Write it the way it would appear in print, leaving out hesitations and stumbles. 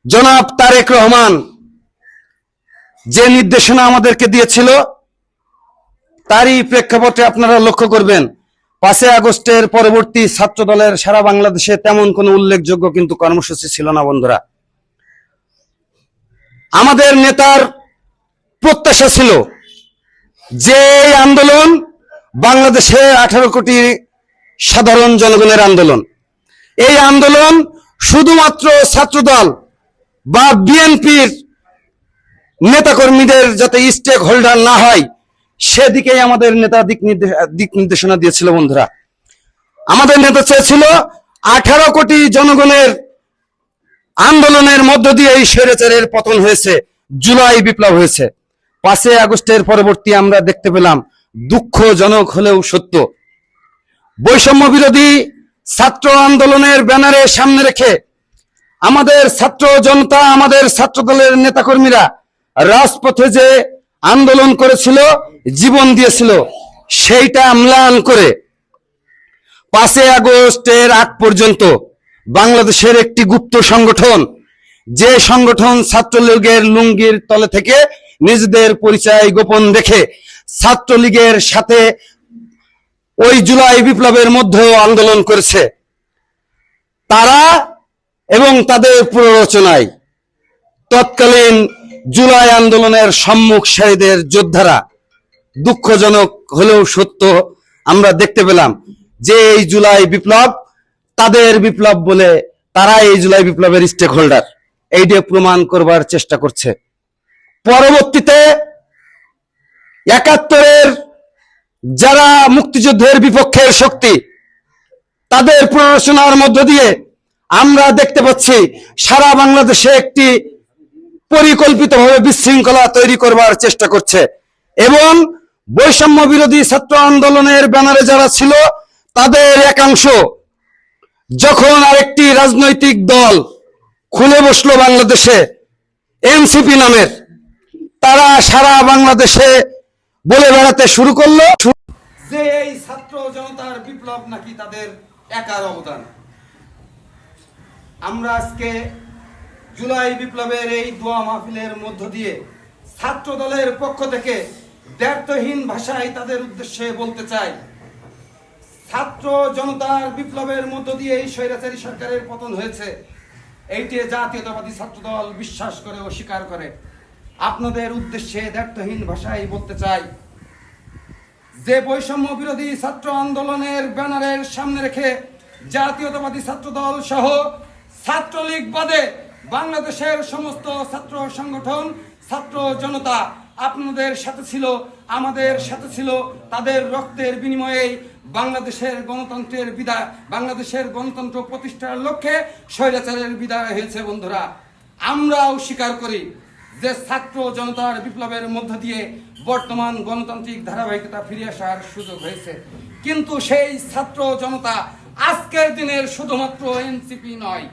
জনাব তারেক রহমান যে নির্দেশনা আমাদেরকে দিয়েছিল তারই প্রেক্ষাপটে আপনারা লক্ষ্য করবেন 5 আগস্টের পরবর্তী ছাত্র দলের সারা বাংলাদেশে তেমন কোনো উল্লেখযোগ্য কিন্তু কর্মসূচি ছিল না। বন্ধুরা, আমাদের নেতার প্রত্যাশা ছিল যে এই আন্দোলন বাংলাদেশে 18 কোটি সাধারণ জনগণের আন্দোলন। এই আন্দোলন শুধুমাত্র ছাত্রদল বা বিএনপির নেতাকর্মীদের যাতে স্টেক হোল্ডার না হয় সেদিকেই আমাদের নেতা দিক নির্দেশনা দিয়েছিল। বন্ধুরা, আমাদের নেতা চেয়েছিল 18 কোটি জনগণের আন্দোলনের মধ্য দিয়ে এই স্বৈরাচারের পতন হয়েছে, জুলাই বিপ্লব হয়েছে। 5 আগস্টের পরবর্তী আমরা দেখতে পেলাম দুঃখজনক হলেও সত্য, বৈষম্য বিরোধী ছাত্র আন্দোলনের ব্যানারে সামনে রেখে আমাদের ছাত্র জনতা, আমাদের ছাত্র দলের নেতাকর্মীরা রাজপথে যে আন্দোলন করেছিল, জীবন দিয়েছিল, সেইটা ম্লান করে 5 আগস্টের আগ পর্যন্ত বাংলাদেশের একটি গুপ্ত সংগঠন, যে সংগঠন ছাত্রলীগের লুঙ্গির তলে থেকে নিজেদের পরিচয় গোপন রেখে ছাত্রলীগের সাথে ওই জুলাই বিপ্লবের মধ্যেও আন্দোলন করেছে, তারা এবং তাদের প্ররোচনায় তৎকালীন জুলাই আন্দোলনের সম্মুখ সারিদের যোদ্ধারা, দুঃখজনক হলেও সত্য, আমরা দেখতে পেলাম যে এই জুলাই বিপ্লব তাদের বিপ্লব বলে তারা এই জুলাই বিপ্লবের স্টেক হোল্ডার, এইটা প্রমাণ করবার চেষ্টা করছে। পরবর্তীতে 71-এর যারা মুক্তিযুদ্ধের বিপক্ষের শক্তি, তাদের প্ররোচনার মধ্য দিয়ে আমরা দেখতে পাচ্ছি সারা বাংলাদেশে একটি পরিকল্পিতভাবে বিশৃঙ্খলা তৈরি করবার চেষ্টা করছে এবং বৈষম্য বিরোধী ছাত্র আন্দোলনের ব্যানারে যারা ছিল তাদের একাংশ যখন আরেকটি রাজনৈতিক দল খুলে বসলো বাংলাদেশে, এনসিপি নামের, তারা সারা বাংলাদেশে বলে বেড়াতে শুরু করলো যে এই ছাত্র জনতার বিপ্লব নাকি তাদের একার অবদান। আমরা আজকে জুলাই বিপ্লবের এই দোয়া মাহফিলের মধ্য দিয়ে ছাত্র দলের পক্ষ থেকে দ্ব্যর্থহীন ভাষায় তাদের উদ্দেশ্যে বলতে চাই, ছাত্র জনতার বিপ্লবের মধ্য দিয়ে এই স্বৈরাচারী সরকারের পতন হয়েছে, এইটি জাতীয়তাবাদী ছাত্র দল বিশ্বাস করে ও স্বীকার করে। আপনাদের উদ্দেশ্যে দ্ব্যর্থহীন ভাষায় বলতে চাই যে বৈষম্য বিরোধী ছাত্র আন্দোলনের ব্যানারের সামনে রেখে জাতীয়তাবাদী ছাত্র দল সহ ছাত্রলীগ বাদে বাংলাদেশের সমস্ত ছাত্র সংগঠন, ছাত্র জনতা আপনাদের সাথে ছিল, আমাদের সাথে ছিল। তাদের রক্তের বিনিময়ে বাংলাদেশের গণতন্ত্র প্রতিষ্ঠার লক্ষ্যে স্বৈরাচারের বিদায় হয়েছে। বন্ধুরা, আমরাও স্বীকার করি যে ছাত্র জনতার বিপ্লবের মধ্য দিয়ে বর্তমান গণতান্ত্রিক ধারাবাহিকতা ফিরে আসার সুযোগ হয়েছে, কিন্তু সেই ছাত্র জনতা আজকের দিনের শুধুমাত্র এনসিপি নয়।